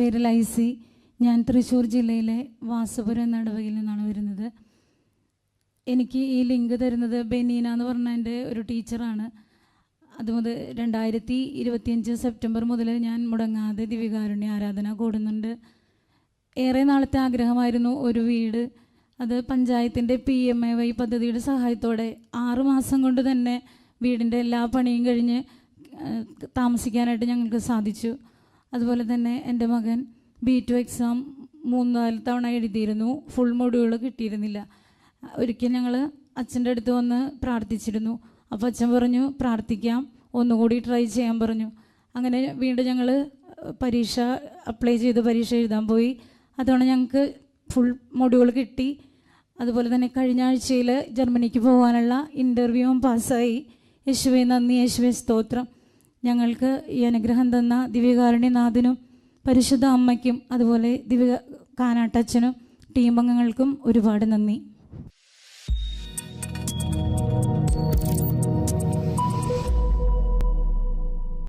പേര് ലൈസി. ഞാൻ തൃശ്ശൂർ ജില്ലയിലെ വാസുപുരം എന്ന ഇടവകയിൽ നിന്നാണ് വരുന്നത്. എനിക്ക് ഈ ലിങ്ക് തരുന്നത് ബെനീന എന്ന് പറഞ്ഞ എൻ്റെ ഒരു ടീച്ചറാണ്. അതുമുതൽ 2025 സെപ്റ്റംബർ മുതൽ ഞാൻ മുടങ്ങാതെ ദിവ്യകാരുണ്യ ആരാധന കൂടുന്നുണ്ട്. ഏറെ നാളത്തെ ആഗ്രഹമായിരുന്നു ഒരു വീട്. അത് പഞ്ചായത്തിൻ്റെ PMAY പദ്ധതിയുടെ സഹായത്തോടെ 6 മാസം കൊണ്ട് തന്നെ വീടിൻ്റെ എല്ലാ പണിയും കഴിഞ്ഞ് താമസിക്കാനായിട്ട് ഞങ്ങൾക്ക് സാധിച്ചു. അതുപോലെ തന്നെ എൻ്റെ മകൻ B2 എക്സാം 3-4 തവണ എഴുതിയിരുന്നു. ഫുൾ മൊഡ്യൂൾ കിട്ടിയിരുന്നില്ല. ഒരിക്കൽ ഞങ്ങൾ അച്ഛൻ്റെ അടുത്ത് വന്ന് പ്രാർത്ഥിച്ചിരുന്നു. അപ്പോൾ അച്ഛൻ പറഞ്ഞു പ്രാർത്ഥിക്കാം, ഒന്നുകൂടി ട്രൈ ചെയ്യാൻ പറഞ്ഞു. അങ്ങനെ വീണ്ടും ഞങ്ങൾ പരീക്ഷ അപ്ലൈ ചെയ്ത് പരീക്ഷ എഴുതാൻ പോയി. അതുകൊണ്ട് ഞങ്ങൾക്ക് ഫുൾ മൊഡ്യൂൾ കിട്ടി. അതുപോലെ തന്നെ കഴിഞ്ഞ ആഴ്ചയിൽ ജർമ്മനിക്ക് പോകാനുള്ള ഇൻ്റർവ്യൂവും പാസ്സായി. യേശുവേ നന്ദി, യേശുവേ സ്തോത്രം. ഞങ്ങൾക്ക് ഈ അനുഗ്രഹം തന്ന ദിവ്യകാരുണ്യനാഥനും പരിശുദ്ധ അമ്മയ്ക്കും അതുപോലെ കാനാട്ടച്ഛനും ടീം അംഗങ്ങൾക്കും ഒരുപാട് നന്ദി.